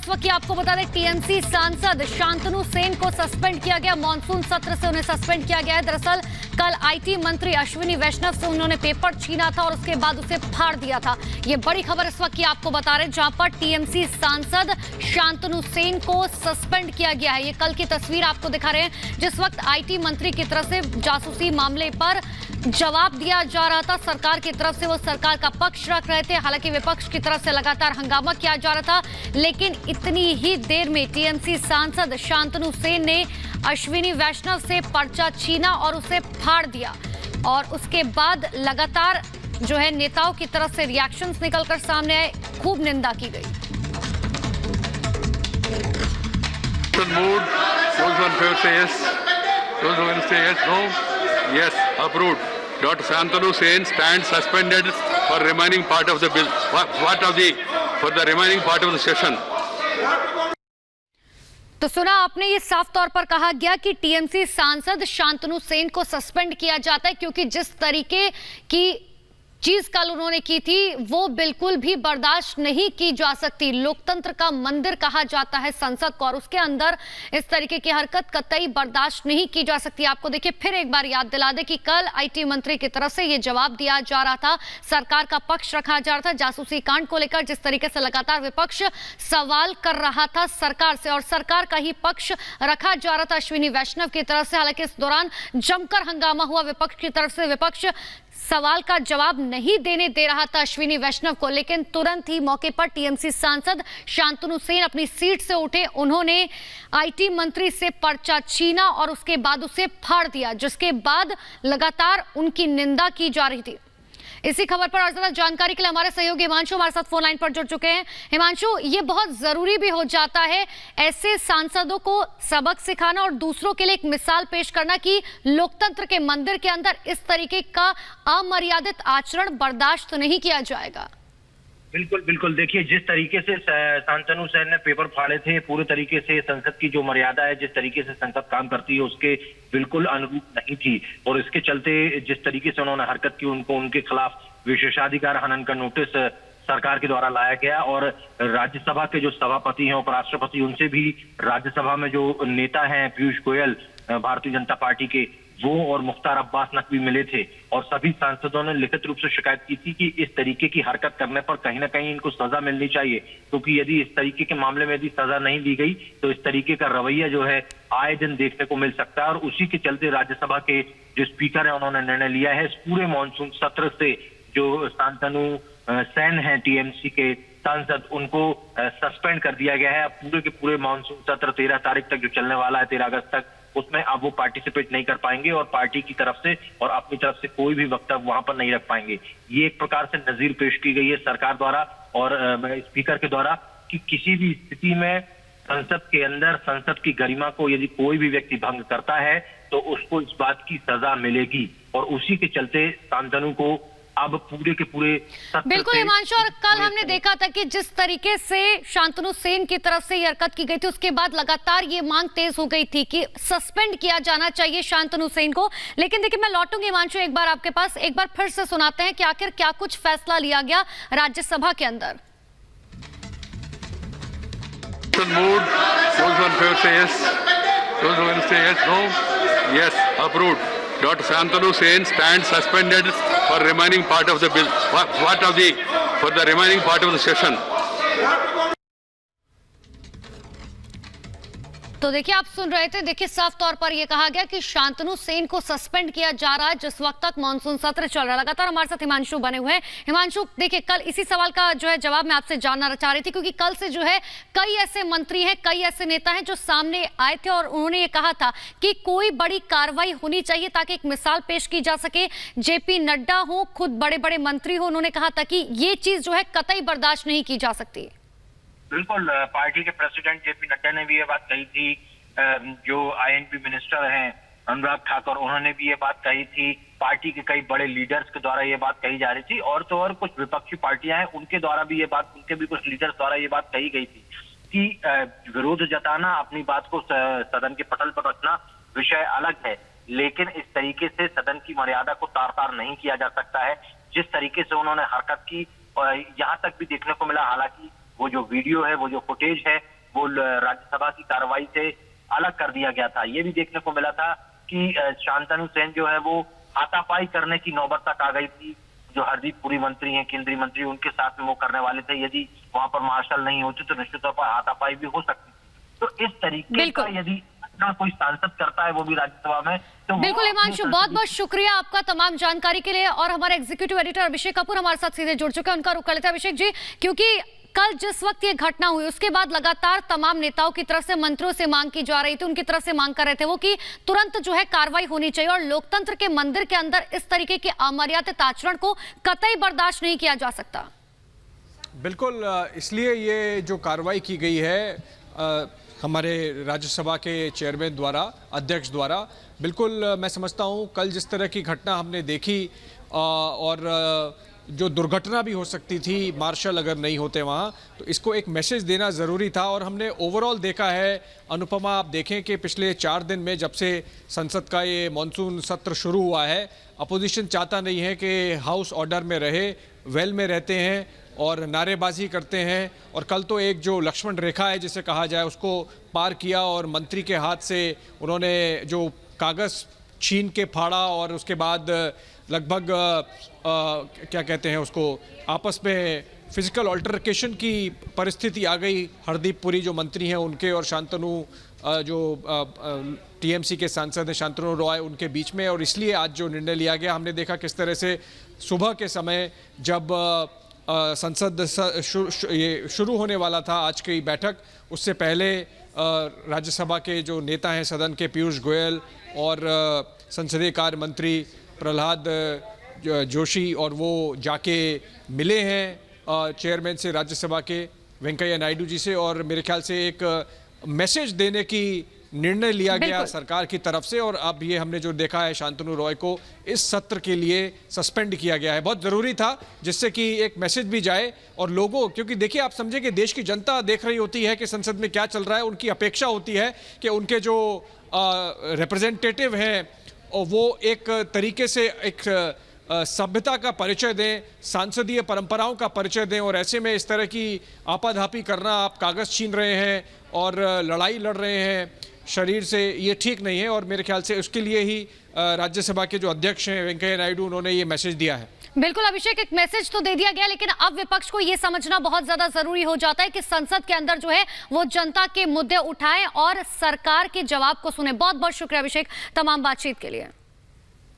इस वक्त की आपको बता दें, टीएमसी सांसद शांतनु सेन को सस्पेंड किया गया। मॉनसून सत्र से उन्हें सस्पेंड किया गया है। दरअसल कल आईटी मंत्री अश्विनी वैष्णव से उन्होंने पेपर छीना था और उसके बाद उसे फाड़ दिया था। ये बड़ी खबर इस वक्त की आपको बता रहे हैं, जहां पर टीएमसी सांसद शांतनु सेन को सस्पेंड किया गया है। ये कल की तस्वीर आपको दिखा रहे हैं, जिस वक्त आईटी मंत्री की तरफ से जासूसी मामले पर जवाब दिया जा रहा था। सरकार की तरफ से वो सरकार का पक्ष रख रहे थे। हालांकि विपक्ष की तरफ से लगातार हंगामा किया जा रहा था, लेकिन इतनी ही देर में टीएमसी सांसद शांतनु सेन ने अश्विनी वैष्णव से पर्चा छीना और उसे फाड़ दिया। और उसके बाद लगातार जो है नेताओं की तरफ से रिएक्शंस निकलकर सामने आए, खूब निंदा की गई। Yes, approved. Dr. Shantanu Sen stands suspended for remaining part of the bill. For the remaining part of the session. तो सुना आपने, ये साफ तौर पर कहा गया कि टीएमसी सांसद शांतनु सेन को सस्पेंड किया जाता है, क्योंकि जिस तरीके की चीज कल उन्होंने की थी वो बिल्कुल भी बर्दाश्त नहीं की जा सकती। लोकतंत्र का मंदिर कहा जाता है संसद को, और उसके अंदर इस तरीके की हरकत कतई बर्दाश्त नहीं की जा सकती। आपको देखिए फिर एक बार याद दिला दे कि कल आईटी मंत्री की तरफ से ये जवाब दिया जा रहा था, सरकार का पक्ष रखा जा रहा था जासूसी कांड को लेकर। जिस तरीके से लगातार विपक्ष सवाल कर रहा था सरकार से, और सरकार का ही पक्ष रखा जा रहा था अश्विनी वैष्णव की तरफ से। हालांकि इस दौरान जमकर हंगामा हुआ विपक्ष की तरफ से। विपक्ष सवाल का जवाब नहीं देने दे रहा था अश्विनी वैष्णव को, लेकिन तुरंत ही मौके पर टीएमसी सांसद शांतनु सेन अपनी सीट से उठे। उन्होंने आईटी मंत्री से पर्चा छीना और उसके बाद उसे फाड़ दिया, जिसके बाद लगातार उनकी निंदा की जा रही थी। इसी खबर पर और ज्यादा जानकारी के लिए हमारे सहयोगी हिमांशु हमारे साथ फोन लाइन पर जुड़ चुके हैं। हिमांशु, ये बहुत जरूरी भी हो जाता है ऐसे सांसदों को सबक सिखाना और दूसरों के लिए एक मिसाल पेश करना कि लोकतंत्र के मंदिर के अंदर इस तरीके का अमर्यादित आचरण बर्दाश्त नहीं किया जाएगा। बिल्कुल बिल्कुल, देखिए जिस तरीके से शांतनु सेन ने पेपर फाड़े थे, पूरे तरीके से संसद की जो मर्यादा है, जिस तरीके से संसद काम करती है उसके बिल्कुल अनुरूप नहीं थी। और इसके चलते जिस तरीके से उन्होंने हरकत की, उनको उनके खिलाफ विशेषाधिकार हनन का नोटिस सरकार के द्वारा लाया गया। और राज्यसभा के जो सभापति हैं, उपराष्ट्रपति, उनसे भी राज्यसभा में जो नेता हैं पीयूष गोयल भारतीय जनता पार्टी के, वो और मुख्तार अब्बास नकवी मिले थे। और सभी सांसदों ने लिखित रूप से शिकायत की थी कि इस तरीके की हरकत करने पर कहीं ना कहीं इनको सजा मिलनी चाहिए, क्योंकि यदि इस तरीके के मामले में यदि सजा नहीं दी गई तो इस तरीके का रवैया जो है आए दिन देखने को मिल सकता है। और उसी के चलते राज्यसभा के जो स्पीकर है उन्होंने निर्णय लिया है, इस पूरे मानसून सत्र से जो शांतनु सेन है टीएमसी के सांसद, उनको सस्पेंड कर दिया गया है। अब पूरे के पूरे मानसून सत्र 13 तारीख तक जो चलने वाला है, 13 अगस्त तक, उसमें अब वो पार्टिसिपेट नहीं कर पाएंगे और पार्टी की तरफ से और अपनी तरफ से कोई भी वक्तव्य वहां पर नहीं रख पाएंगे। ये एक प्रकार से नजीर पेश की गई है सरकार द्वारा और स्पीकर के द्वारा कि किसी भी स्थिति में संसद के अंदर संसद की गरिमा को यदि कोई भी व्यक्ति भंग करता है तो उसको इस बात की सजा मिलेगी। और उसी के चलते शांतनु को अब पूरे के पूरे बिल्कुल हिमांशु, और कल हमने देखा था कि जिस तरीके से शांतनु सेन की तरफ से ये हरकत की गई थी, उसके बाद लगातार ये मांग तेज हो गई थी कि सस्पेंड किया जाना चाहिए शांतनु सेन को। लेकिन देखिए, मैं लौटूंगी हिमांशु एक बार आपके पास, एक बार फिर से सुनाते हैं कि आखिर क्या कुछ फैसला लिया गया राज्यसभा के अंदर। Dr. Shantanu Sen stands suspended for remaining part of the bill. For the remaining part of the session. तो देखिए, आप सुन रहे थे, देखिए साफ तौर पर यह कहा गया कि शांतनु सेन को सस्पेंड किया जा रहा है जिस वक्त तक मानसून सत्र चल रहा है। लगातार हमारे साथ हिमांशु बने हुए हैं। हिमांशु, देखिए कल इसी सवाल का जो है जवाब मैं आपसे जानना चाह रही थी, क्योंकि कल से जो है कई ऐसे मंत्री हैं, कई ऐसे नेता हैं जो सामने आए थे और उन्होंने ये कहा था कि कोई बड़ी कार्रवाई होनी चाहिए ताकि एक मिसाल पेश की जा सके। जेपी नड्डा हो, खुद बड़े बड़े मंत्री हो, उन्होंने कहा था कि ये चीज जो है कतई बर्दाश्त नहीं की जा सकती। बिल्कुल, पार्टी के प्रेसिडेंट जेपी नड्डा ने भी ये बात कही थी। जो आईएनपी मिनिस्टर हैं अनुराग ठाकुर, उन्होंने भी ये बात कही थी। पार्टी के कई बड़े लीडर्स के द्वारा ये बात कही जा रही थी। और तो और कुछ विपक्षी पार्टियां हैं, उनके द्वारा भी ये बात, उनके भी कुछ लीडर्स द्वारा ये बात कही गई थी कि विरोध जताना, अपनी बात को सदन के पटल पर रखना विषय अलग है, लेकिन इस तरीके से सदन की मर्यादा को तार तार नहीं किया जा सकता है। जिस तरीके से उन्होंने हरकत की, और यहाँ तक भी देखने को मिला, हालांकि वो जो वीडियो है, वो जो फुटेज है, वो राज्यसभा की कार्रवाई से अलग कर दिया गया था। ये भी देखने को मिला था कि शांतनु सेन जो है वो हाथापाई करने की नौबत तक आ गई थी। जो हरदीप पुरी मंत्री हैं, केंद्रीय मंत्री, उनके साथ में वो करने वाले थे। यदि वहां पर मार्शल नहीं होती तो निश्चित तौर पर हाथापाई भी हो सकती थी। तो इस तरीके का यदि कोई सांसद करता है वो भी राज्यसभा में, तो बिल्कुल हिमांशु, बहुत बहुत शुक्रिया आपका तमाम जानकारी के लिए। और हमारे एग्जीक्यूटिव एडिटर अभिषेक कपूर हमारे साथ सीधे जुड़ चुके हैं, उनका रुख कर लेते हैं। अभिषेक जी, क्योंकि कल जिस वक्त ये घटना हुई उसके बाद लगातार तमाम नेताओं की तरफ से, मंत्रियों से मांग की जा रही थी, उनकी तरफ से मांग कर रहे थे वो कि तुरंत जो है कार्रवाई होनी चाहिए और लोकतंत्र के मंदिर के अंदर इस तरीके के अमर्यादित आचरण को कतई बर्दाश्त नहीं किया जा सकता। बिल्कुल, इसलिए ये जो कार्रवाई की गई है हमारे राज्यसभा के चेयरमैन द्वारा, अध्यक्ष द्वारा, बिल्कुल मैं समझता हूँ कल जिस तरह की घटना हमने देखी और जो दुर्घटना भी हो सकती थी मार्शल अगर नहीं होते वहाँ, तो इसको एक मैसेज देना ज़रूरी था। और हमने ओवरऑल देखा है अनुपमा, आप देखें कि पिछले 4 दिन में जब से संसद का ये मॉनसून सत्र शुरू हुआ है, अपोजिशन चाहता नहीं है कि हाउस ऑर्डर में रहे, वेल में रहते हैं और नारेबाजी करते हैं। और कल तो एक जो लक्ष्मण रेखा है जिसे कहा जाए उसको पार किया और मंत्री के हाथ से उन्होंने जो कागज़ छीन के फाड़ा और उसके बाद लगभग क्या कहते हैं उसको, आपस में फिजिकल ऑल्टरकेशन की परिस्थिति आ गई। हरदीप पुरी जो मंत्री हैं उनके और शांतनु जो टीएमसी के सांसद हैं शांतनु रॉय, उनके बीच में। और इसलिए आज जो निर्णय लिया गया, हमने देखा किस तरह से सुबह के समय जब संसद ये शुरू होने वाला था आज की बैठक, उससे पहले राज्यसभा के जो नेता हैं सदन के, पीयूष गोयल और संसदीय कार्य मंत्री प्रहलाद जोशी, और वो जाके मिले हैं चेयरमैन से राज्यसभा के वेंकैया नायडू जी से, और मेरे ख्याल से एक मैसेज देने की निर्णय लिया गया सरकार की तरफ से। और अब ये हमने जो देखा है, शांतनु रॉय को इस सत्र के लिए सस्पेंड किया गया है। बहुत ज़रूरी था जिससे कि एक मैसेज भी जाए और लोगों, क्योंकि देखिए आप समझे कि देश की जनता देख रही होती है कि संसद में क्या चल रहा है, उनकी अपेक्षा होती है कि उनके जो रिप्रेजेंटेटिव हैं वो एक तरीके से एक सभ्यता का परिचय दें, सांसदीय परंपराओं का परिचय दें। और ऐसे में इस तरह की आपाधापी करना, आप कागज़ छीन रहे हैं और लड़ाई लड़ रहे हैं शरीर से, ये ठीक नहीं है। और मेरे ख्याल से उसके लिए ही राज्यसभा के जो अध्यक्ष हैं वेंकैया नायडू, उन्होंने ये मैसेज दिया है। बिल्कुल अभिषेक, एक मैसेज तो दे दिया गया, लेकिन अब विपक्ष को यह समझना बहुत ज्यादा जरूरी हो जाता है कि संसद के अंदर जो है वो जनता के मुद्दे उठाएं और सरकार के जवाब को सुने। बहुत बहुत शुक्रिया अभिषेक तमाम बातचीत के लिए।